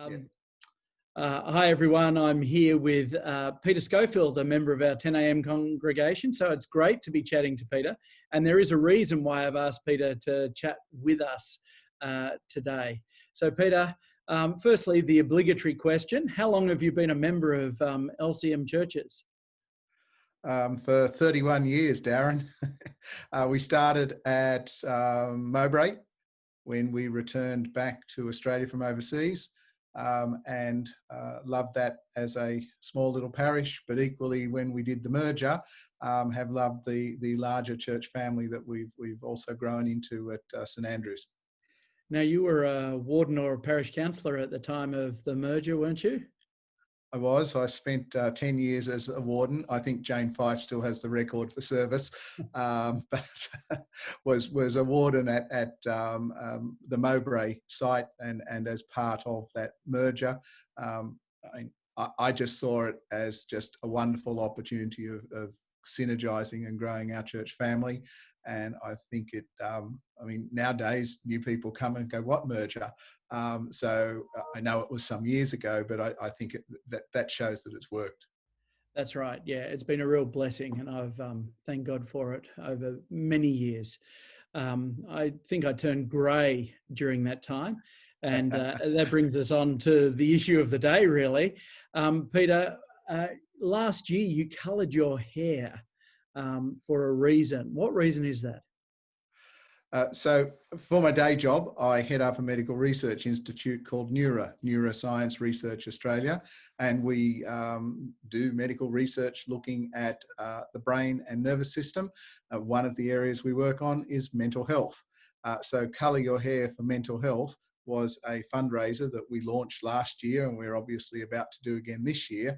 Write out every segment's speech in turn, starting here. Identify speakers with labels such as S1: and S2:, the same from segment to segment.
S1: Yeah.
S2: Hi everyone, I'm here with Peter Schofield, a member of our 10 a.m. congregation. So it's great to be chatting to Peter. And there is a reason why I've asked Peter to chat with us today. So Peter, firstly, the obligatory question, how long have you been a member of LCM churches?
S1: For 31 years, Darren. We started at Mowbray when we returned back to Australia from overseas, and loved that as a small little parish, but equally when we did the merger, have loved the larger church family that we've also grown into at St Andrews.
S2: Now, you were a warden or a parish councillor at the time of the merger, weren't you?
S1: I spent 10 years as a warden. I think Jane Fife still has the record for service, but was a warden at the Mowbray site, and as part of that merger, I just saw it as just a wonderful opportunity of synergising and growing our church family. And I think it, nowadays new people come and go, what merger? So I know it was some years ago, but I think that shows that it's worked.
S2: That's right. Yeah, it's been a real blessing, and I've thanked God for it over many years. I think I turned grey during that time, and that brings us on to the issue of the day, really. Peter, last year you coloured your hair for a reason. What reason is that?
S1: So for my day job, I head up a medical research institute called NeuRA, Neuroscience Research Australia, and we do medical research looking at the brain and nervous system. One of the areas we work on is mental health. So Colour Your Hair for Mental Health was a fundraiser that we launched last year, and we're obviously about to do again this year,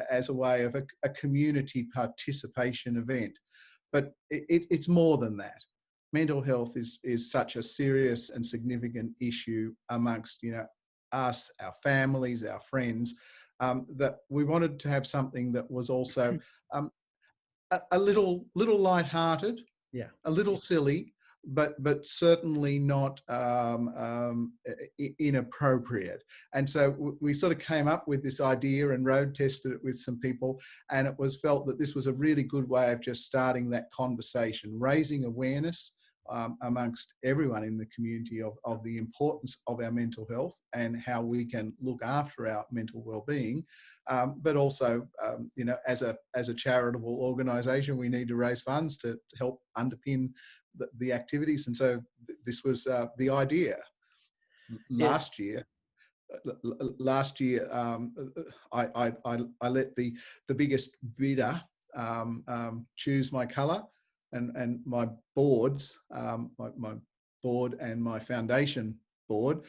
S1: as a way of a community participation event. But it's more than that. Mental health is such a serious and significant issue amongst us, our families, our friends, that we wanted to have something that was also a little light-hearted,
S2: yeah,
S1: a little silly, but certainly not inappropriate. And so we sort of came up with this idea and road tested it with some people, and it was felt that this was a really good way of just starting that conversation, raising awareness amongst everyone in the community of the importance of our mental health and how we can look after our mental well-being, but also, as a charitable organisation, we need to raise funds to help underpin the activities. And so this was the idea. Last year, I let the biggest bidder choose my colour. And my boards, my board and my foundation board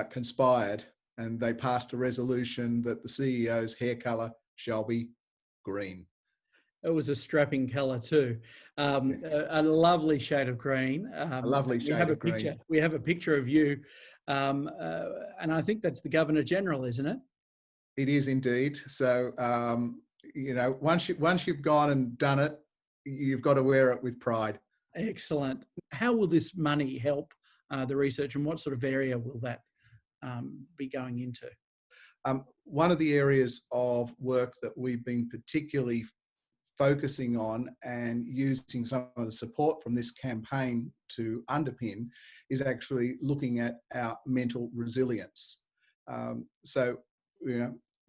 S1: conspired, and they passed a resolution that the CEO's hair colour shall be green.
S2: It was a strapping colour too. A lovely shade of green.
S1: A lovely shade of green.
S2: We have a picture of you, and I think that's the Governor General, isn't it?
S1: It is indeed. So once you've gone and done it, you've got to wear it with pride.
S2: Excellent. How will this money help the research, and what sort of area will that be going into?
S1: One of the areas of work that we've been particularly focusing on and using some of the support from this campaign to underpin is actually looking at our mental resilience.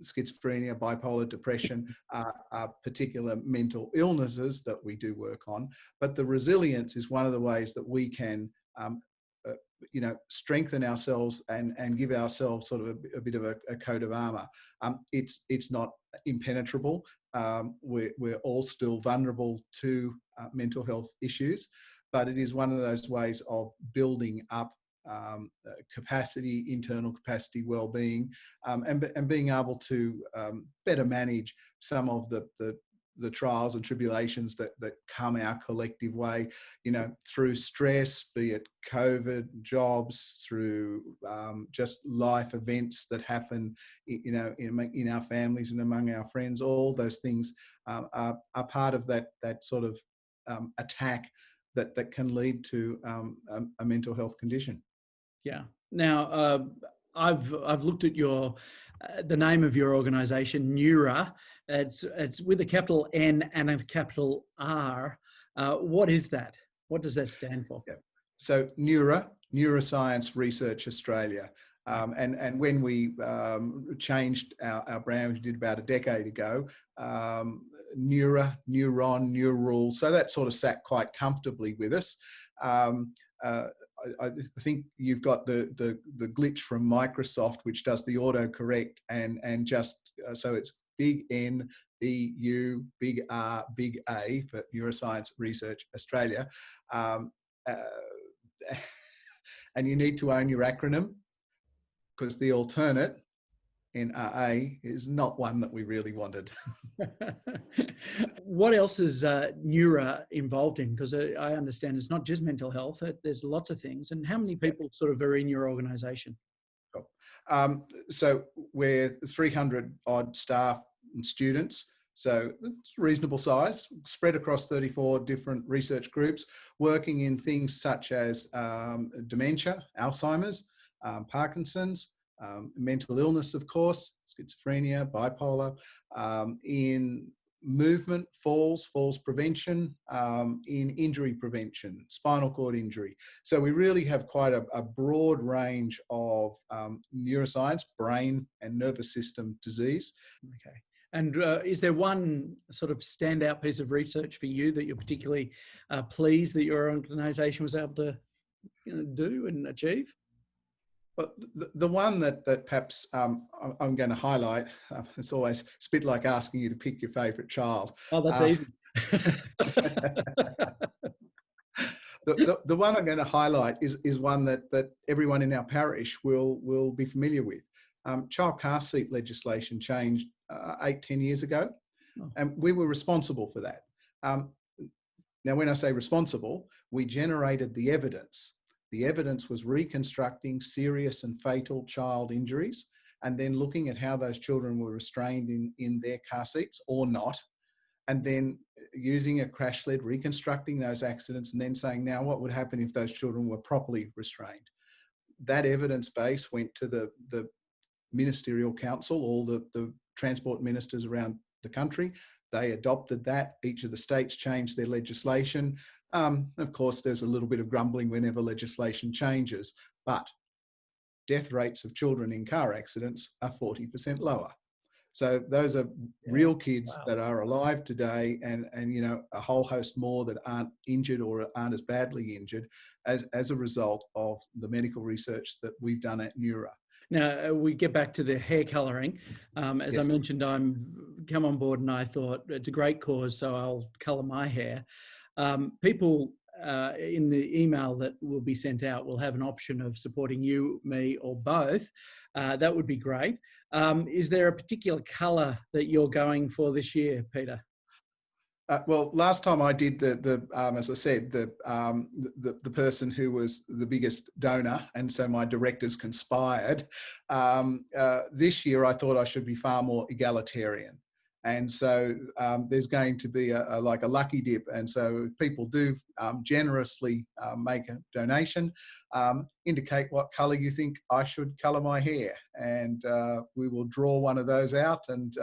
S1: Schizophrenia, bipolar depression are particular mental illnesses that we do work on, but the resilience is one of the ways that we can strengthen ourselves and give ourselves sort of a bit of a coat of armour. It's not impenetrable. We're all still vulnerable to mental health issues, but it is one of those ways of building up capacity, internal capacity, well-being, and being able to better manage some of the trials and tribulations that come our collective way, through stress, be it COVID, jobs, through just life events that happen, in our families and among our friends. All those things are part of that sort of attack that can lead to a mental health condition.
S2: Yeah. Now, I've looked at your the name of your organisation, NeuRA. It's with a capital N and a capital R. What is that? What does that stand for?
S1: Yeah. So NeuRA, Neuroscience Research Australia. And when we changed our brand, we did about a decade ago, NeuRA, Neuron, Neural. So that sort of sat quite comfortably with us. I think you've got the glitch from Microsoft, which does the autocorrect and just so it's big N, B, U, big R, big A for Neuroscience Research Australia. And you need to own your acronym, because the alternate, NRA, is not one that we really wanted.
S2: What else is NeuRA involved in? Because I understand it's not just mental health, there's lots of things. And how many people sort of are in your organisation?
S1: So we're 300 odd staff and students. So it's reasonable size, spread across 34 different research groups, working in things such as dementia, Alzheimer's, Parkinson's, mental illness, of course, schizophrenia, bipolar, in movement, falls prevention, in injury prevention, spinal cord injury. So we really have quite a broad range of neuroscience, brain and nervous system disease.
S2: Okay. And is there one sort of standout piece of research for you that you're particularly pleased that your organisation was able to do and achieve?
S1: But the one that perhaps I'm going to highlight, it's always a bit like asking you to pick your favourite child.
S2: Oh, that's easy.
S1: The one I'm going to highlight is one that everyone in our parish will be familiar with. Child car seat legislation changed 8-10 years ago, and we were responsible for that. Now, when I say responsible, we generated the evidence. The evidence was reconstructing serious and fatal child injuries, and then looking at how those children were restrained in their car seats or not, and then using a crash sled, reconstructing those accidents, and then saying, now what would happen if those children were properly restrained? That evidence base went to the ministerial council, all the transport ministers around the country. They adopted that. Each of the states changed their legislation. Of course, there's a little bit of grumbling whenever legislation changes, but death rates of children in car accidents are 40% lower. So those are real kids that are alive today, and you know, a whole host more that aren't injured or aren't as badly injured as a result of the medical research that we've done at NeuRA.
S2: Now, we get back to the hair colouring. As I
S1: Yes.
S2: mentioned, I'm come on board and I thought it's a great cause, so I'll colour my hair. People in the email that will be sent out will have an option of supporting you, me, or both. That would be great. Is there a particular colour that you're going for this year, Peter?
S1: Well, last time I did as I said, the person who was the biggest donor, and so my directors conspired. This year, I thought I should be far more egalitarian, and so there's going to be like a lucky dip. And so if people do generously make a donation, indicate what colour you think I should colour my hair, and we will draw one of those out, and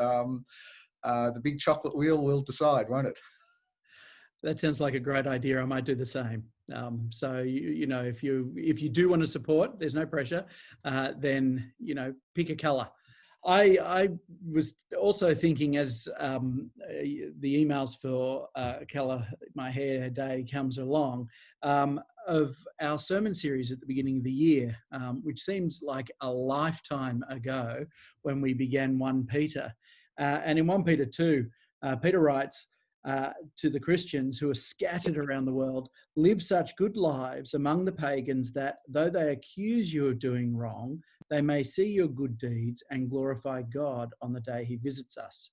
S1: the big chocolate wheel will decide, won't it?
S2: That sounds like a great idea. I might do the same. So you know, if you do want to support, there's no pressure. Then you know, pick a colour. I was also thinking as the emails for Colour My Hair Day comes along, of our sermon series at the beginning of the year, which seems like a lifetime ago when we began 1 Peter. And in 1 Peter 2, Peter writes to the Christians who are scattered around the world, live such good lives among the pagans that though they accuse you of doing wrong, they may see your good deeds and glorify God on the day he visits us.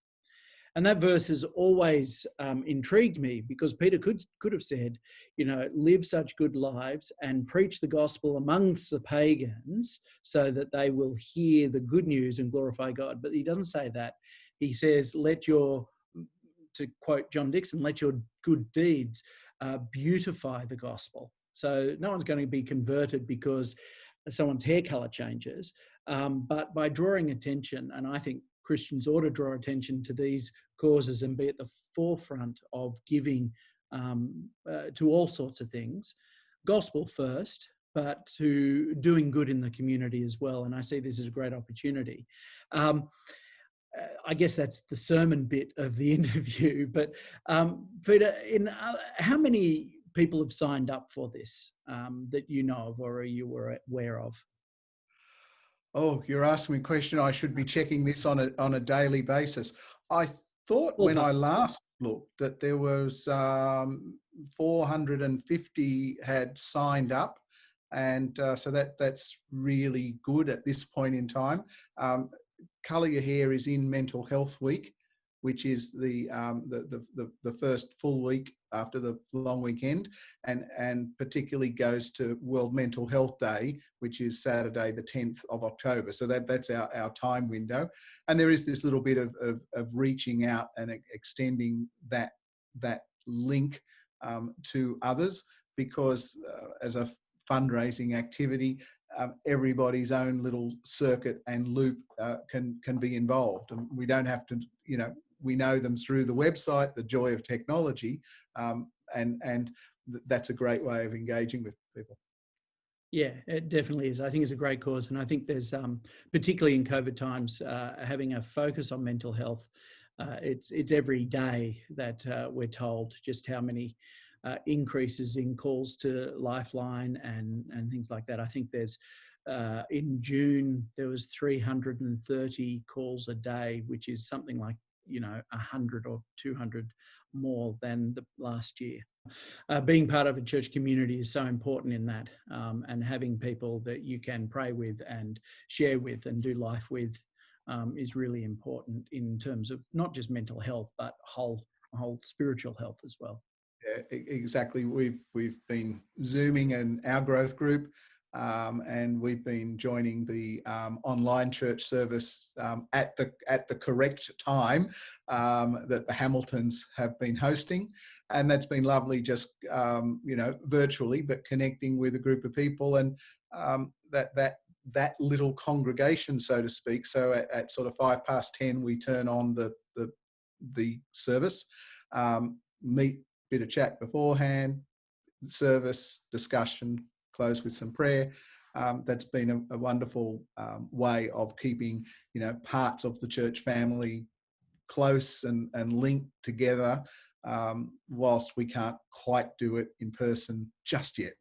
S2: And that verse has always intrigued me, because Peter could have said, you know, live such good lives and preach the gospel amongst the pagans so that they will hear the good news and glorify God. But he doesn't say that. He says, to quote John Dixon, let your good deeds beautify the gospel. So no one's going to be converted because someone's hair color changes, But by drawing attention, and I think Christians ought to draw attention to these causes and be at the forefront of giving to all sorts of things, gospel first, but to doing good in the community as well. And I see this as a great opportunity. I guess that's the sermon bit of the interview. But Peter, how many people have signed up for this that you know of or you were aware of?
S1: Oh, you're asking me a question. I should be checking this on a daily basis. I thought when I last looked that there was 450 had signed up, and so that's really good at this point in time. Colour Your Hair is in Mental Health Week, which is the first full week after the long weekend, and particularly goes to World Mental Health Day, which is Saturday the 10th of October. So that's our time window. And there is this little bit of reaching out and extending that link to others, because as a fundraising activity, everybody's own little circuit and loop can be involved, and we don't have to, we know them through the website, the joy of technology, and that's a great way of engaging with people.
S2: Yeah, it definitely is. I think it's a great cause, and I think there's, particularly in COVID times, having a focus on mental health. It's every day that we're told just how many increases in calls to Lifeline and things like that. I think there's in June there was 330 calls a day, which is something like 100 or 200 more than the last year. Being part of a church community is so important in that, and having people that you can pray with and share with and do life with is really important in terms of not just mental health but whole spiritual health as well.
S1: Yeah, exactly. We've been Zooming in our growth group, and we've been joining the online church service at the correct time that the Hamiltons have been hosting, and that's been lovely. Just virtually, but connecting with a group of people, and that little congregation, so to speak. So at sort of 10:05 we turn on the service, meet. Bit of chat beforehand, service, discussion, close with some prayer. That's been a wonderful way of keeping, parts of the church family close and linked together, whilst we can't quite do it in person just yet.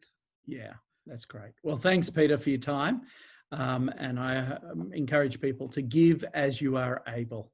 S2: Yeah, that's great. Well, thanks, Peter, for your time. And I encourage people to give as you are able.